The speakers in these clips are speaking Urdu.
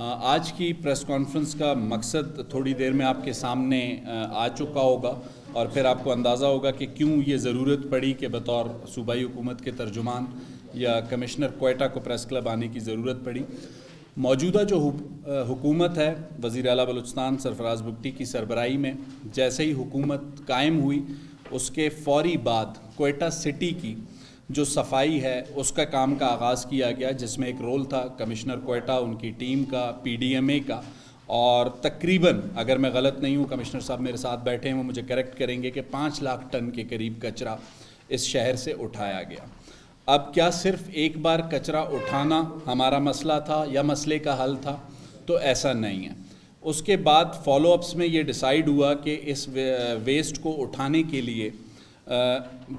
آج کی پریس کانفرنس کا مقصد تھوڑی دیر میں آپ کے سامنے آ چکا ہوگا اور پھر آپ کو اندازہ ہوگا کہ کیوں یہ ضرورت پڑی کہ بطور صوبائی حکومت کے ترجمان یا کمشنر کوئٹہ کو پریس کلب آنے کی ضرورت پڑی۔ موجودہ جو حکومت ہے وزیر اعلیٰ بلوچستان سرفراز بگٹی کی سربراہی میں جیسے ہی حکومت قائم ہوئی اس کے فوری بعد کوئٹہ سٹی کی جو صفائی ہے اس کا کام کا آغاز کیا گیا، جس میں ایک رول تھا کمشنر کوئٹہ ان کی ٹیم کا، پی ڈی ایم اے کا، اور تقریباً اگر میں غلط نہیں ہوں کمشنر صاحب میرے ساتھ بیٹھے ہیں وہ مجھے کریکٹ کریں گے کہ 5 لاکھ ٹن کے قریب کچرا اس شہر سے اٹھایا گیا۔ اب کیا صرف ایک بار کچرا اٹھانا ہمارا مسئلہ تھا یا مسئلے کا حل تھا؟ تو ایسا نہیں ہے۔ اس کے بعد فالو اپس میں یہ ڈیسائیڈ ہوا کہ اس ویسٹ کو اٹھانے کے لیے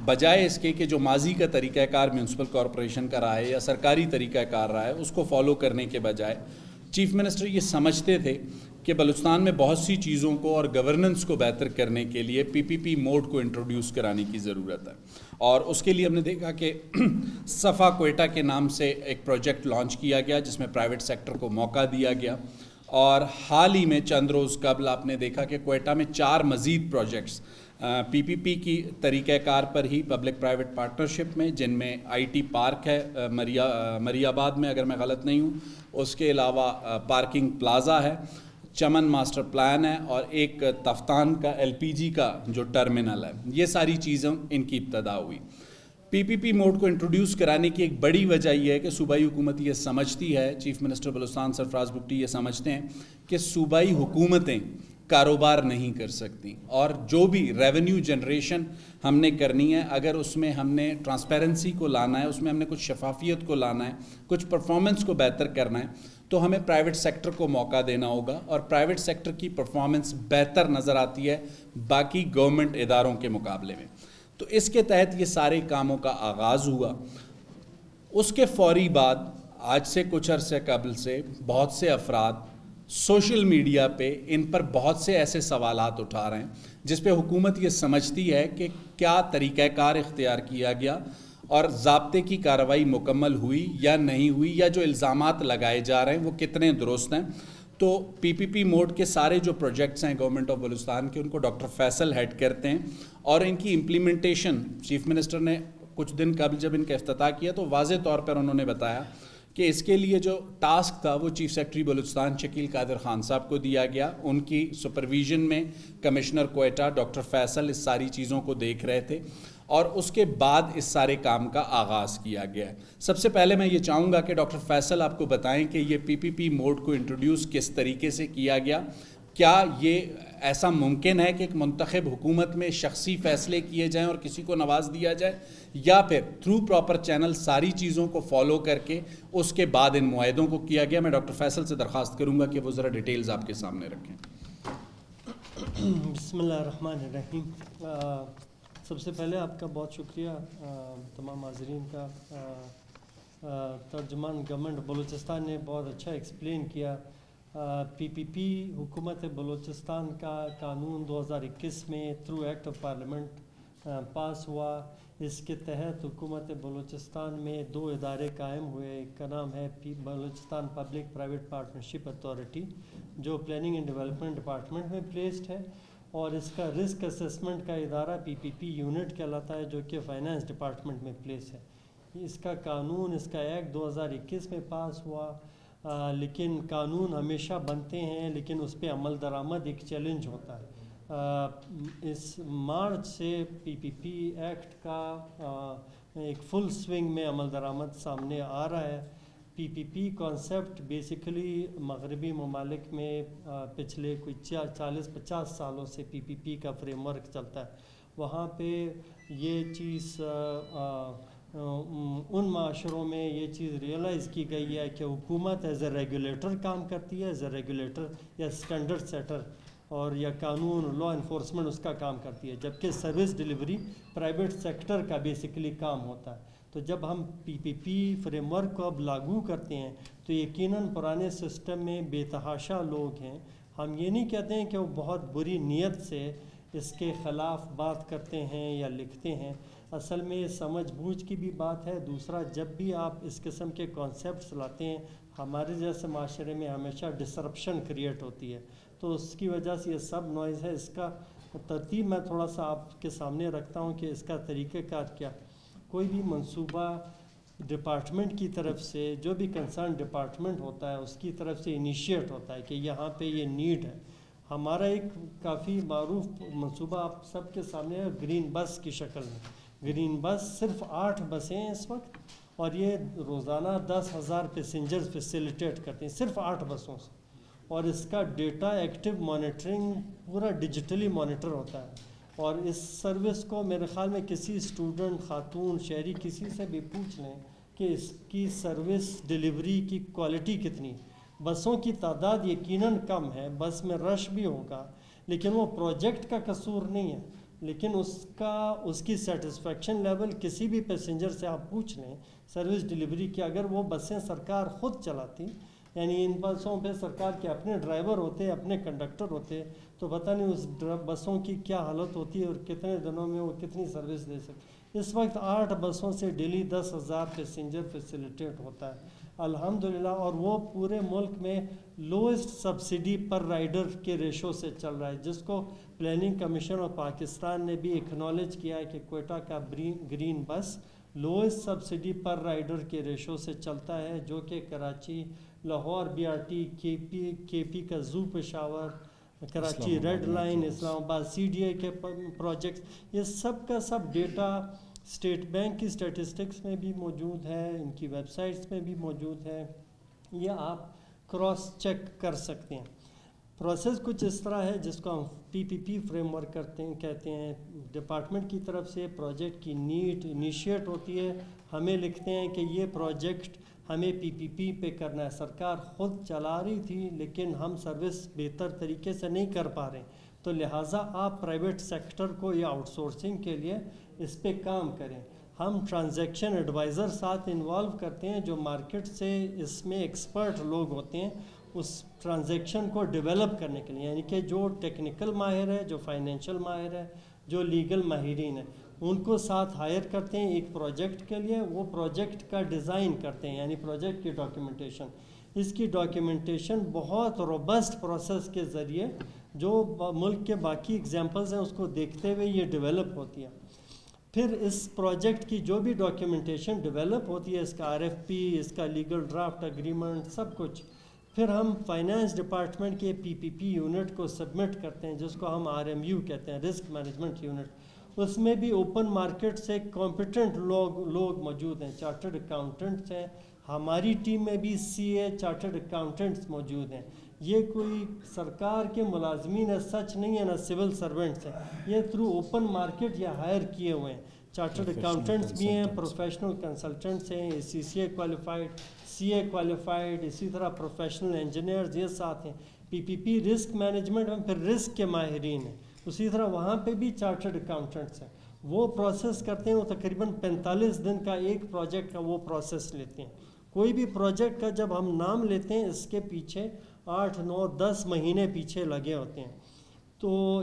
بجائے اس کے کہ جو ماضی کا طریقہ کار میونسپل کارپوریشن کا رہا ہے یا سرکاری طریقہ کار رہا ہے اس کو فالو کرنے کے بجائے چیف منسٹر یہ سمجھتے تھے کہ بلوچستان میں بہت سی چیزوں کو اور گورننس کو بہتر کرنے کے لیے پی پی پی موڈ کو انٹروڈیوس کرانے کی ضرورت ہے، اور اس کے لیے ہم نے دیکھا کہ صفا کوئٹہ کے نام سے ایک پروجیکٹ لانچ کیا گیا جس میں پرائیویٹ سیکٹر کو موقع دیا گیا، اور حال ہی میں چند روز قبل آپ نے دیکھا کہ کوئٹہ میں 4 مزید پروجیکٹس پی پی پی کی طریقہ کار پر ہی پبلک پرائیویٹ پارٹنرشپ میں، جن میں آئی ٹی پارک ہے مری آباد میں اگر میں غلط نہیں ہوں، اس کے علاوہ پارکنگ پلازا ہے، چمن ماسٹر پلان ہے، اور ایک تفتان کا ایل پی جی کا جو ٹرمینل ہے، یہ ساری چیزیں ان کی ابتدا ہوئی۔ پی پی پی موڈ کو انٹروڈیوس کرانے کی ایک بڑی وجہ یہ ہے کہ صوبائی حکومت یہ سمجھتی ہے، چیف منسٹر بلوچستان سرفراز بگٹی یہ سمجھتے ہیں کہ صوبائی حکومتیں کاروبار نہیں کر سکتی، اور جو بھی ریونیو جنریشن ہم نے کرنی ہے اگر اس میں ہم نے ٹرانسپیرنسی کو لانا ہے، اس میں ہم نے کچھ شفافیت کو لانا ہے، کچھ پرفارمنس کو بہتر کرنا ہے، تو ہمیں پرائیویٹ سیکٹر کو موقع دینا ہوگا، اور پرائیویٹ سیکٹر کی پرفارمنس بہتر نظر آتی ہے باقی گورنمنٹ اداروں کے مقابلے میں۔ تو اس کے تحت یہ سارے کاموں کا آغاز ہوا۔ اس کے فوری بعد آج سے کچھ عرصے قبل سے بہت سے افراد سوشل میڈیا پہ ان پر بہت سے ایسے سوالات اٹھا رہے ہیں جس پہ حکومت یہ سمجھتی ہے کہ کیا طریقہ کار اختیار کیا گیا اور ضابطے کی کارروائی مکمل ہوئی یا نہیں ہوئی، یا جو الزامات لگائے جا رہے ہیں وہ کتنے درست ہیں۔ تو پی پی پی موڈ کے سارے جو پروجیکٹس ہیں گورنمنٹ آف بلوچستان کے، ان کو ڈاکٹر فیصل ہیڈ کرتے ہیں، اور ان کی امپلیمنٹیشن چیف منسٹر نے کچھ دن قبل جب ان کا افتتاح کیا تو واضح طور پر انہوں نے بتایا کہ اس کے لیے جو ٹاسک تھا وہ چیف سیکرٹری بلوچستان شکیل قادر خان صاحب کو دیا گیا، ان کی سپرویژن میں کمشنر کوئٹہ ڈاکٹر فیصل اس ساری چیزوں کو دیکھ رہے تھے، اور اس کے بعد اس سارے کام کا آغاز کیا گیا ہے۔ سب سے پہلے میں یہ چاہوں گا کہ ڈاکٹر فیصل آپ کو بتائیں کہ یہ پی پی پی موڈ کو انٹروڈیوس کس طریقے سے کیا گیا، کیا یہ ایسا ممکن ہے کہ ایک منتخب حکومت میں شخصی فیصلے کیے جائیں اور کسی کو نواز دیا جائے، یا پھر تھرو پراپر چینل ساری چیزوں کو فالو کر کے اس کے بعد ان معاہدوں کو کیا گیا؟ میں ڈاکٹر فیصل سے درخواست کروں گا کہ وہ ذرا ڈیٹیلز آپ کے سامنے رکھیں۔ بسم اللہ الرحمن الرحیم۔ سب سے پہلے آپ کا بہت شکریہ تمام حاضرین کا۔ ترجمان گورنمنٹ بلوچستان نے بہت اچھا ایکسپلین کیا۔ پی پی پی حکومت بلوچستان کا قانون 2021 میں تھرو ایکٹ آف پارلیمنٹ پاس ہوا۔ اس کے تحت حکومت بلوچستان میں 2 ادارے قائم ہوئے۔ ایک کا نام ہے Balochistan public private partnership authority, جو پلاننگ اینڈ ڈیولپمنٹ ڈپارٹمنٹ میں پلیسڈ ہے، اور اس کا رسک اسسمنٹ کا ادارہ پی پی پی یونٹ کہلاتا ہے، جو کہ فائنانس ڈپارٹمنٹ میں پلیس ہے۔ اس کا قانون، اس کا ایکٹ 2021 میں پاس ہوا، لیکن قانون ہمیشہ بنتے ہیں لیکن اس پہ عمل درآمد ایک چیلنج ہوتا ہے۔ اس مارچ سے پی پی پی ایکٹ کا ایک فل سوئنگ میں عمل درآمد سامنے آ رہا ہے۔ پی پی پی کانسیپٹ بیسیکلی مغربی ممالک میں پچھلے کوئی 40-50 سالوں سے پی پی پی کا فریم ورک چلتا ہے۔ وہاں پہ یہ چیز ان معاشروں میں یہ چیز ریئلائز کی گئی ہے کہ حکومت ایز اے ریگولیٹر کام کرتی ہے، ایز اے ریگولیٹر یا اسٹینڈرڈ سیٹر، اور یا قانون لا انفورسمنٹ اس کا کام کرتی ہے، جبکہ سروس ڈیلیوری پرائیویٹ سیکٹر کا بیسیکلی کام ہوتا ہے۔ تو جب ہم پی پی پی فریم ورک کو اب لاگو کرتے ہیں تو یقیناً پرانے سسٹم میں بے تحاشا لوگ ہیں۔ ہم یہ نہیں کہتے ہیں کہ وہ بہت بری نیت سے اس کے خلاف بات کرتے ہیں یا لکھتے ہیں، اصل میں سمجھ بوجھ کی بھی بات ہے۔ دوسرا، جب بھی آپ اس قسم کے کانسیپٹس لاتے ہیں ہمارے جیسے معاشرے میں ہمیشہ ڈسرپشن کریٹ ہوتی ہے، تو اس کی وجہ سے یہ سب نوائز ہے۔ اس کا ترتیب میں تھوڑا سا آپ کے سامنے رکھتا ہوں کہ اس کا طریقہ کار کیا۔ کوئی بھی منصوبہ ڈپارٹمنٹ کی طرف سے، جو بھی کنسرن ڈپارٹمنٹ ہوتا ہے اس کی طرف سے انیشیٹ ہوتا ہے کہ یہاں پہ یہ نیڈ ہے۔ ہمارا ایک کافی معروف منصوبہ آپ سب کے سامنے ہے، گرین بس کی شکل میں۔ گرین بس صرف 8 بسیں ہیں اس وقت، اور یہ روزانہ 10,000 پیسنجرز فیسیلیٹیٹ کرتے ہیں صرف 8 بسوں سے، اور اس کا ڈیٹا ایکٹیو مانیٹرنگ پورا ڈیجیٹلی مانیٹر ہوتا ہے۔ اور اس سروس کو میرے خیال میں کسی اسٹوڈنٹ، خاتون، شہری کسی سے بھی پوچھ لیں کہ اس کی سروس ڈیلیوری کی کوالٹی کتنی۔ بسوں کی تعداد یقیناً کم ہے، بس میں رش بھی ہوگا، لیکن وہ پروجیکٹ کا قصور نہیں ہے، لیکن اس کی سیٹسفیکشن لیول کسی بھی پیسنجر سے آپ پوچھ لیں سروس ڈیلیوری کی۔ اگر وہ بسیں سرکار خود چلاتی، یعنی ان بسوں پہ سرکار کے اپنے ڈرائیور ہوتے، اپنے کنڈکٹر ہوتے، تو پتہ نہیں اس بسوں کی کیا حالت ہوتی ہے اور کتنے دنوں میں وہ کتنی سروس دے سکتے۔ اس وقت 8 بسوں سے ڈیلی 10,000 پیسنجر فیسیلیٹیٹ ہوتا ہے الحمدللہ، اور وہ پورے ملک میں لوئسٹ سبسڈی پر رائڈر کے ریشو سے چل رہا ہے، جس کو پلاننگ کمیشن آف پاکستان نے بھی ایکنالج کیا ہے کہ کوئٹہ کا گرین بس لوئسٹ سبسڈی پر رائڈر کے ریشو سے چلتا ہے، جو کہ کراچی، لاہور BRT، کے پی کا زو پشاور، کراچی ریڈ لائن، اسلام آباد CDA کے پروجیکٹس، یہ سب کا سب ڈیٹا اسٹیٹ بینک کی اسٹیٹسٹکس میں بھی موجود ہے، ان کی ویب سائٹس میں بھی موجود ہے، یہ آپ کراس چیک کر سکتے ہیں۔ پروسیس کچھ اس طرح ہے جس کو ہم PPP فریم ورک کہتے ہیں۔ ڈپارٹمنٹ کی طرف سے پروجیکٹ کی نیڈ انیشیٹ ہوتی ہے، ہمیں لکھتے ہیں کہ یہ پروجیکٹ ہمیں PPP پہ کرنا ہے۔ سرکار خود چلا رہی تھی لیکن ہم سروس بہتر طریقے سے نہیں کر پا رہے، تو لہٰذا آپ پرائیویٹ سیکٹر کو یا آؤٹ سورسنگ کے لیے اس پہ کام کریں۔ ہم ٹرانزیکشن ایڈوائزر ساتھ انوالو کرتے ہیں، جو مارکیٹ سے اس میں ایکسپرٹ لوگ ہوتے ہیں اس ٹرانزیکشن کو ڈیولپ کرنے کے لیے، یعنی کہ جو ٹیکنیکل ماہر ہے، جو فائنینشیل ماہر ہے، جو لیگل ماہرین ہیں، ان کو ساتھ ہائر کرتے ہیں ایک پروجیکٹ کے لیے۔ وہ پروجیکٹ کا ڈیزائن کرتے ہیں، یعنی پروجیکٹ کی ڈاکیومنٹیشن۔ اس کی ڈاکیومنٹیشن بہت روبسٹ پروسیس کے ذریعے، جو ملک کے باقی ایگزامپلز ہیں اس کو دیکھتے ہوئے یہ ڈیولپ ہوتی ہے۔ پھر اس پروجیکٹ کی جو بھی ڈاکیومنٹیشن ڈیولپ ہوتی ہے، اس کا RFP، اس کا لیگل ڈرافٹ اگریمنٹ، سب کچھ، پھر ہم فائنانس ڈپارٹمنٹ کے PPP یونٹ کو سبمٹ کرتے ہیں، جس کو ہم RMU کہتے ہیں، رسک مینجمنٹ یونٹ۔ اس میں بھی اوپن مارکیٹ سے کمپیٹنٹ لوگ موجود ہیں، چارٹرڈ اکاؤنٹنٹس ہیں، ہماری ٹیم میں بھی CA چارٹرڈ اکاؤنٹنٹس موجود ہیں۔ یہ کوئی سرکار کے ملازمین سچ نہیں ہے، نہ سول سرونٹس ہیں، یہ تھرو اوپن مارکیٹ یہ ہائر کیے ہوئے ہیں۔ چارٹرڈ اکاؤنٹنٹس بھی ہیں، پروفیشنل کنسلٹنٹس ہیں، CCA کوالیفائڈ، CA کوالیفائڈ، اسی طرح پروفیشنل انجینئرز یہ ساتھ ہیں۔ PPP رسک مینجمنٹ میں پھر رسک کے ماہرین ہیں، اسی طرح وہاں پہ بھی چارٹرڈ اکاؤنٹنٹس ہیں، وہ پروسیس کرتے ہیں۔ وہ تقریباً 45 دن کا ایک پروجیکٹ کا وہ پروسیس لیتے ہیں۔ کوئی بھی پروجیکٹ کا جب ہم نام لیتے ہیں، اس کے پیچھے 8، 9، 10 مہینے پیچھے لگے ہوتے ہیں۔ تو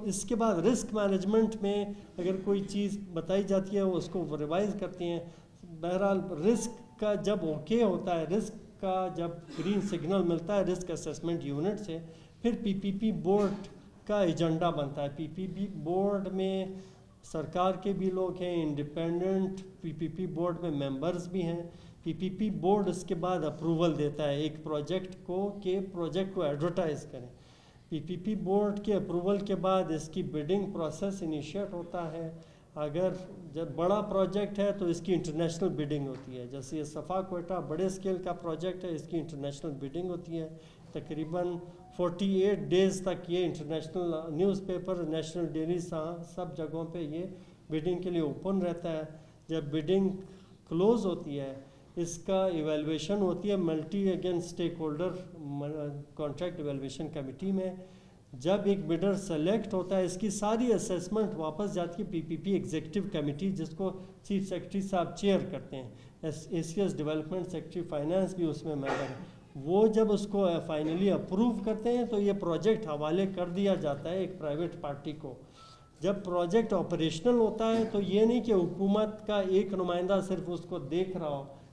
اس کے بعد رسک مینجمنٹ میں اگر کوئی چیز بتائی جاتی ہے وہ اس کو ریوائز کرتے ہیں۔ بہرحال رسک کا جب اوکے ہوتا ہے، رسک کا جب گرین سگنل ملتا ہے رسک اسیسمنٹ یونٹ سے، پھر PPP بورڈ کا ایجنڈا بنتا ہے۔ PPP بورڈ میں سرکار کے بھی لوگ ہیں، انڈیپینڈنٹ PPP بورڈ میں ممبرز بھی ہیں۔ PPP بورڈ اس کے بعد اپروول دیتا ہے ایک پروجیکٹ کو کہ پروجیکٹ کو ایڈورٹائز کریں۔ PPP بورڈ کے اپروول کے بعد اس کی بیڈنگ پروسیس انیشیٹ ہوتا ہے۔ اگر جب بڑا پروجیکٹ ہے تو اس کی انٹرنیشنل بیڈنگ ہوتی ہے، جیسے یہ صفا کوئٹہ بڑے اسکیل کا پروجیکٹ ہے، اس کی انٹرنیشنل بیڈنگ ہوتی ہے۔ تقریباً 48 ڈیز تک یہ international newspaper, national daily, سب جگہوں پہ یہ بیڈنگ کے لیے اوپن رہتا ہے۔ جب بیڈنگ کلوز ہوتی ہے، اس کا ایویلویشن ہوتی ہے multi again stake holder contract evaluation committee میں۔ جب ایک بیڈر سلیکٹ ہوتا ہے، اس کی ساری اسیسمنٹ واپس جاتی ہے PPP ایگزیکٹو کمیٹی، جس کو چیف سیکرٹری صاحب چیئر کرتے ہیں۔ ACS ڈیولپمنٹ سیکرٹری فائنانس بھی اس میں ممبر ہے۔ وہ جب اس کو فائنلی اپروو کرتے ہیں تو یہ پروجیکٹ حوالے کر دیا جاتا ہے ایک پرائیویٹ پارٹی کو۔ جب پروجیکٹ آپریشنل ہوتا ہے تو یہ نہیں کہ حکومت کا ایک نمائندہ صرف اس کو دیکھ رہا ہو،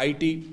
IT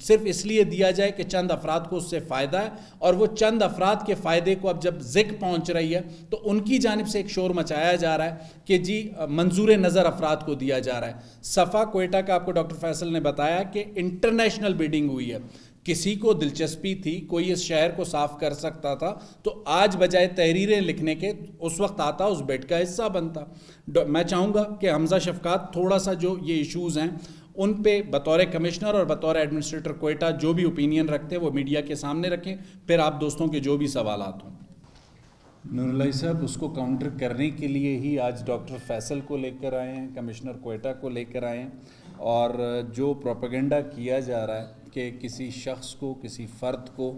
صرف اس لیے دیا جائے کہ چند افراد کو اس سے فائدہ ہے، اور وہ چند افراد کے فائدے کو اب جب زک پہنچ رہی ہے تو ان کی جانب سے ایک شور مچایا جا رہا ہے کہ جی منظور نظر افراد کو دیا جا رہا ہے۔ صفا کوئٹہ کا آپ کو ڈاکٹر فیصل نے بتایا کہ انٹرنیشنل بیڈنگ ہوئی ہے، کسی کو دلچسپی تھی، کوئی اس شہر کو صاف کر سکتا تھا تو آج بجائے تحریریں لکھنے کے اس وقت آتا، اس بیڈ کا حصہ بنتا۔ میں چاہوں گا کہ حمزہ شفقات تھوڑا سا جو یہ ایشوز ہیں ان پہ بطور کمشنر اور بطور ایڈمنسٹریٹر کوئٹہ جو بھی اوپینین رکھتے ہیں وہ میڈیا کے سامنے رکھیں، پھر آپ دوستوں کے جو بھی سوالات ہوں۔ نور اللہ صاحب اس کو کاؤنٹر کرنے کے لیے ہی آج ڈاکٹر فیصل کو لے کر آئے ہیں، کمشنر کوئٹہ کو لے کر آئے ہیں، اور جو پروپیگنڈا کیا جا رہا ہے کہ کسی شخص کو، کسی فرد کو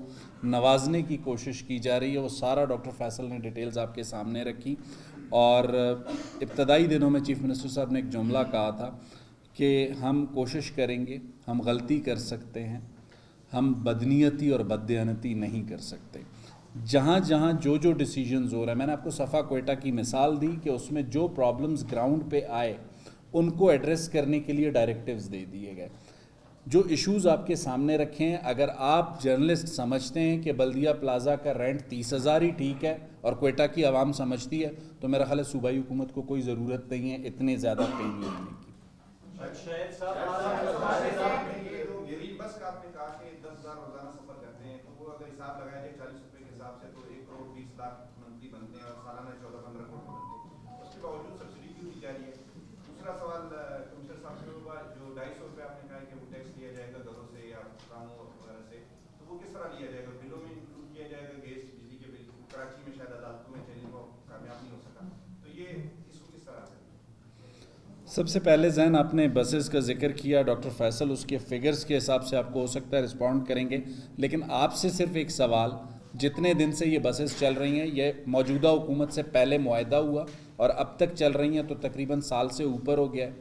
نوازنے کی کوشش کی جا رہی ہے، وہ سارا ڈاکٹر فیصل نے ڈیٹیلز آپ کے سامنے رکھی۔ اور ابتدائی دنوں میں چیف منسٹر صاحب نے ایک جملہ کہا تھا کہ ہم کوشش کریں گے، ہم غلطی کر سکتے ہیں، ہم بدنیتی اور بددیانتی نہیں کر سکتے۔ جہاں جہاں جو ڈیسیجنز ہو رہا ہے، میں نے آپ کو صفا کوئٹہ کی مثال دی کہ اس میں جو پرابلمز گراؤنڈ پہ آئے ان کو ایڈریس کرنے کے لیے ڈائریکٹیوز دے دیے گئے۔ جو ایشوز آپ کے سامنے رکھے ہیں، اگر آپ جرنلسٹ سمجھتے ہیں کہ بلدیہ پلازا کا رینٹ 30,000 ہی ٹھیک ہے اور کوئٹہ کی عوام سمجھتی ہے، تو میرا خیال ہے صوبائی حکومت کو کوئی ضرورت نہیں ہے اتنے زیادہ پین لینے کی۔ بس کا آپ نے کہا کہ 10,000 روزانہ سفر کرتے ہیں، تو وہ اگر حساب لگایا جائے 40 روپے کے حساب سے تو 1,20,00,000 منتھلی بنتے ہیں اور سالانہ 14-15 کروڑ بنتے ہیں، اس کے باوجود سبسڈی کیوں دی جا رہی ہے؟ دوسرا سوال کمشنر صاحب سے ہوگا، جو 250 روپے آپ نے کہا کہ وہ ٹیکس لیا جائے گا گھروں سے یا کاموں وغیرہ سے، تو وہ کس طرح لیا جائے گا؟ بلوں میں انکلوڈ کیا جائے گا؟ گیس بجلی کے بل کراچی میں شاید عدالتوں میں چلنے کو کامیاب نہیں ہو سکا، تو یہ اس کو کس طرح سے؟ سب سے پہلے ذہن آپ نے بسز کا ذکر کیا، ڈاکٹر فیصل اس کے فگرز کے حساب سے آپ کو ہو سکتا ہے رسپونڈ کریں گے، لیکن آپ سے صرف ایک سوال، جتنے دن سے یہ بسز چل رہی ہیں، یہ موجودہ حکومت سے پہلے معاہدہ ہوا اور اب تک چل رہی ہیں تو تقریباً سال سے اوپر ہو گیا ہے۔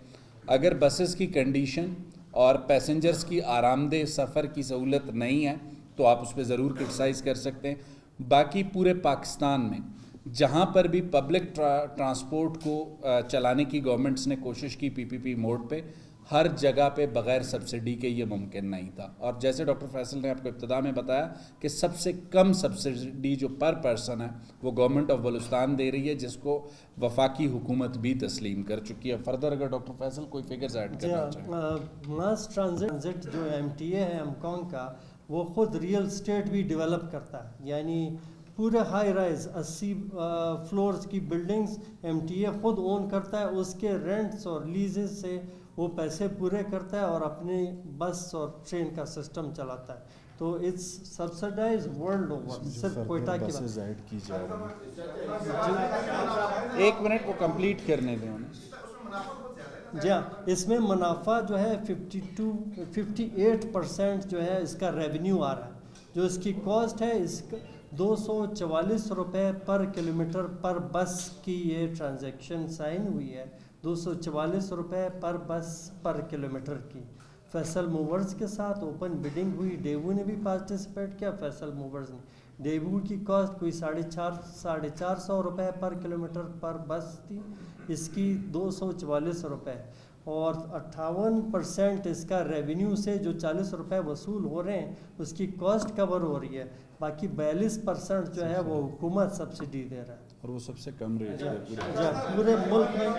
اگر بسز کی کنڈیشن اور پیسنجرز کی آرام دہ سفر کی سہولت نہیں ہے تو آپ اس پہ ضرور کرٹیسائز کر سکتے ہیں۔ باقی پورے پاکستان میں جہاں پر بھی پبلک ٹرانسپورٹ کو چلانے کی گورنمنٹس نے کوشش کی PPP موڈ پہ، ہر جگہ پہ بغیر سبسڈی کے یہ ممکن نہیں تھا، اور جیسے ڈاکٹر فیصل نے آپ کو ابتدا میں بتایا کہ سب سے کم سبسڈی جو پر پرسن ہے وہ گورنمنٹ آف بلوچستان دے رہی ہے، جس کو وفاقی حکومت بھی تسلیم کر چکی ہے۔ فردر اگر ڈاکٹر فیصل کوئی فگرز ایڈ کرنا چاہیں۔ ماس ٹرانزٹ جو MTA ہے ہانگ کانگ کا، وہ خود ریئل اسٹیٹ بھی ڈیولپ کرتا ہے، یعنی پورے ہائی رائز 80 فلورز کی بلڈنگز MTA خود اون کرتا ہے، اس کے رینٹس اور لیزز سے وہ پیسے پورے کرتا ہے اور اپنے بس اور ٹرین کا سسٹم چلاتا ہے، تو اٹس سبسڈائز ورلڈ اوور، صرف کوئٹہ کی بات ایڈ کی جائے گی۔ ایک منٹ وہ کمپلیٹ کرنے دیں انہیں۔ جی ہاں، اس میں منافع جو ہے 58% جو ہے اس کا ریونیو آ رہا ہے، جو اس کی کاسٹ ہے اس 244 روپے پر کلومیٹر پر بس کی یہ ٹرانزیکشن سائن ہوئی ہے، 244 روپے پر بس پر کلومیٹر کی۔ فیصل موورز کے ساتھ اوپن بڈنگ ہوئی، ڈیوو نے بھی پارٹیسپیٹ کیا، فیصل موورز نے۔ ڈیوو کی کاسٹ کوئی 450 روپے پر کلومیٹر پر بس تھی، اس کی 244 روپے، اور 58% اس کا ریونیو سے جو 40 روپے وصول ہو رہے ہیں اس کی کاسٹ کور ہو رہی ہے، باقی 42% جو ہے وہ حکومت سبسڈی دے رہا ہے، اور وہ سب سے کم ریٹ ہے پورے ملک میں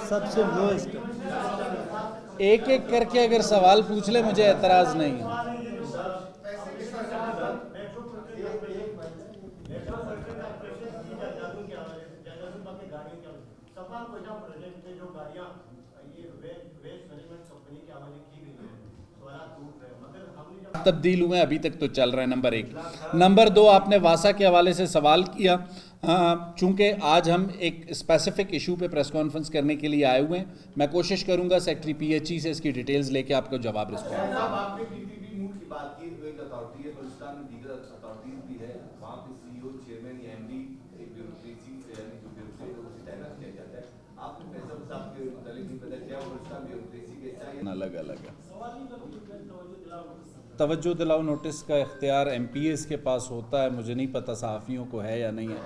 سب سے لوئسٹ۔ ایک ایک کر کے اگر سوال پوچھ لے مجھے اعتراض نہیں ہے۔ تبدیل ہوئے ابھی تک تو چل رہا ہے، نمبر 1۔ نمبر 2، آپ نے واسا کے حوالے سے سوال کیا، چونکہ آج ہم ایک اسپیسیفک ایشو پہ پریس کانفرنس کرنے کے لیے آئے ہوئے ہیں، میں کوشش کروں گا سیکٹری PHE سے اس کی ڈیٹیلز لے کے آپ کو جواب رسپونڈ۔ آپ نے PPP موڈ کی بات کی، ایک اتھارٹی ہے بلوچستان میں، دیگر اتھارٹیز بھی ہے، وہاں پہ CEO چیئرمین یا MD ایک بیوروکریسی یعنی جو بیوروکریسی کو اسے تعینات کیا جاتا ہے، آپ نے فیصل صاحب کے متعلق بھی پتہ کیا بلوچستان بیوروکریسی کے حصہ ہے؟ الگ الگ ہے۔ توجہ دلاؤ نوٹس کا اختیار MPAs کے پاس ہوتا ہے، مجھے نہیں پتہ صحافیوں کو ہے یا نہیں ہے۔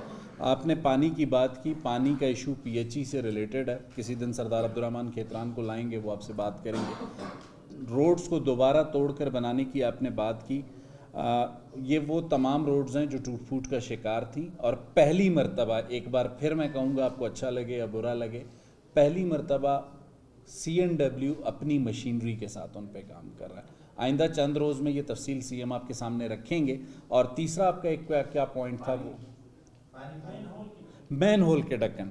آپ نے پانی کی بات کی، پانی کا ایشو PHE سے ریلیٹڈ ہے، کسی دن سردار عبدالرحمن کھیتران کو لائیں گے، وہ آپ سے بات کریں گے۔ روڈز کو دوبارہ توڑ کر بنانے کی آپ نے بات کی، یہ وہ تمام روڈز ہیں جو ٹوٹ پھوٹ کا شکار تھیں، اور پہلی مرتبہ، ایک بار پھر میں کہوں گا آپ کو اچھا لگے یا برا لگے، پہلی مرتبہ CNW اپنی مشینری کے ساتھ ان پہ کام کر رہا ہے۔ آئندہ چند روز میں یہ تفصیل سی ایم آپ کے سامنے رکھیں گے۔ اور تیسرا آپ کا ایک کیا پوائنٹ تھا؟ وہ مین ہول کے ڈھکن۔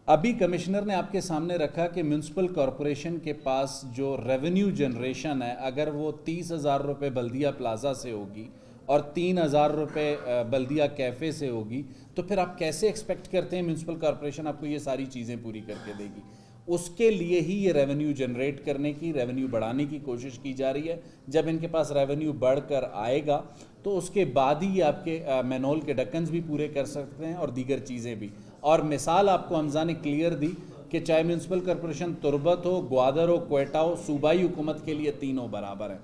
ابھی کمشنر نے آپ کے سامنے رکھا کہ میونسپل کارپوریشن کے پاس جو ریونیو جنریشن ہے، اگر وہ 30,000 روپے بلدیہ پلازا سے ہوگی اور 3,000 روپے بلدیہ کیفے سے ہوگی، تو پھر آپ کیسے ایکسپیکٹ کرتے ہیں میونسپل کارپوریشن آپ کو یہ ساری چیزیں پوری کر کے دے گی؟ اس کے لیے ہی یہ ریونیو جنریٹ کرنے کی، ریونیو بڑھانے کی کوشش کی جا رہی ہے۔ جب ان کے پاس ریونیو بڑھ کر آئے گا تو اس کے بعد ہی آپ کے مینول کے ڈکنز بھی پورے کر سکتے ہیں اور دیگر چیزیں بھی۔ اور مثال آپ کو حمزہ نے کلیئر دی کہ چاہے میونسپل کارپوریشن تربت ہو، گوادر ہو، کوئٹہ ہو، صوبائی حکومت کے لیے تینوں برابر ہیں۔